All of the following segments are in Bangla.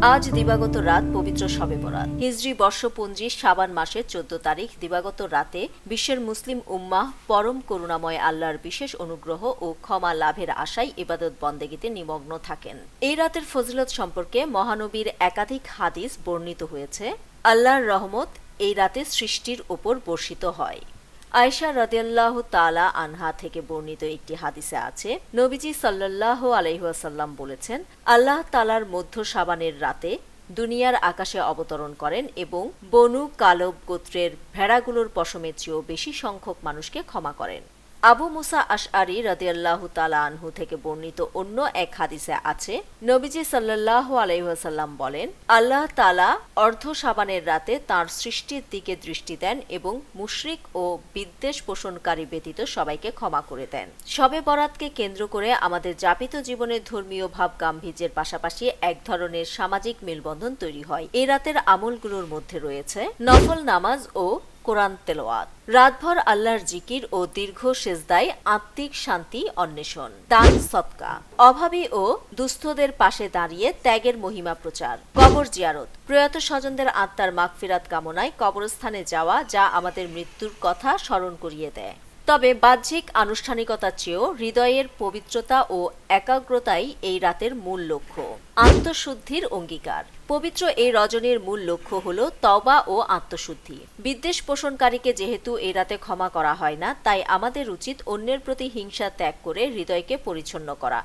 আজ দিবাগত রাত পবিত্র শবে বরাত। হিজরি বর্ষপঞ্জি শাবান মাসের 14 তারিখ দিবাগত রাতে বিশ্বের মুসলিম উম্মাহ পরম করুণাময় আল্লাহর বিশেষ অনুগ্রহ ও ক্ষমা লাভের আশায় ইবাদত বন্দেগীতে নিমগ্ন থাকেন। এই রাতের ফজিলত সম্পর্কে মহানবীর একাধিক হাদিস বর্ণিত হয়েছে। আল্লাহর রহমত এই রাতে সৃষ্টির ওপর বর্ষিত হয়। আয়েশা রাদিয়াল্লাহু তাআলা আনহা থেকে বর্ণিত একটি হাদিসে আছে, নবীজি সাল্লাল্লাহু আলাইহি ওয়াসাল্লাম বলেছেন, আল্লাহ তাআলার মধ্য শাবানের রাতে দুনিয়ার আকাশে অবতরণ করেন এবং বনু কালব গোত্রের ভেড়াগুলোর পশমের চেয়েও বেশি সংখ্যক মানুষকে ক্ষমা করেন। আবু মুসা আশআরী রাদিয়াল্লাহু তাআলা আনহু থেকে বর্ণিত অন্য এক হাদিসে আছে, নবীজি সাল্লাল্লাহু আলাইহি ওয়াসাল্লাম বলেন, আল্লাহ তাআলা অর্ধ শাবানের রাতে তাঁর সৃষ্টির দিকে দৃষ্টি দেন এবং মুশরিক ও বিদ্বেষ পোষণকারী ব্যতীত সবাইকে ক্ষমা করে দেন। শবে বরাতকে কেন্দ্র করে আমাদের যাপিত জীবনের ধর্মীয় ভাব গাম্ভীর্যের পাশাপাশি এক ধরনের সামাজিক মেলবন্ধন তৈরি হয়। এই রাতের আমলগুলোর মধ্যে রয়েছে নফল নামাজ ও কোরআন তেলাওয়াত, রাতভর আল্লাহর জিকির ও দীর্ঘ সেজদায় আত্মিক শান্তি অন্বেষণ, দান সদকা, অভাবী ও দুস্থদের পাশে দাঁড়িয়ে ত্যাগের মহিমা প্রচার, কবর জিয়ারত, প্রয়াত স্বজনদের আত্মার মাগফিরাত কামনায় কবরস্থানে যাওয়া, যা আমাদের মৃত্যুর কথা স্মরণ করিয়ে দেয়। তবে বাহ্যিক আনুষ্ঠানিকতার চেয়েও হৃদয়ের পবিত্রতা ও একাগ্রতাই এই রাতের মূল লক্ষ্য। আত্মশুদ্ধির অঙ্গীকার। পবিত্র এই রজনীর মূল লক্ষ্য হল তওবা ও আত্মশুদ্ধি। বিদ্বেষ পোষণকারীকে যেহেতু এই রাতে ক্ষমা করা হয় না, তাই আমাদের উচিত অন্যের প্রতি হিংসা ত্যাগ করে হৃদয়কে পরিচ্ছন্ন করা।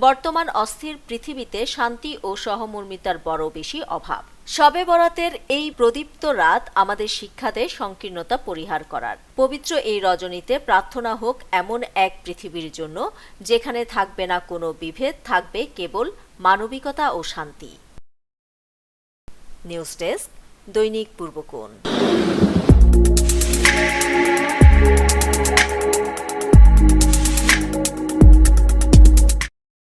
বর্তমান অস্থির পৃথিবীতে শান্তি ও সহমর্মিতার বড় বেশি অভাব। শবে বরাতের এই প্রদীপ্ত রাত আমাদের শিক্ষা দেয় সংকীর্ণতা পরিহার করার। পবিত্র এই রজনীতে প্রার্থনা হোক এমন এক পৃথিবীর জন্য যেখানে থাকবে না কোনো বিভেদ, থাকবে কেবল মানবিকতা ও শান্তি। নিউজ ডেস্ক, দৈনিক পূর্বকোণ।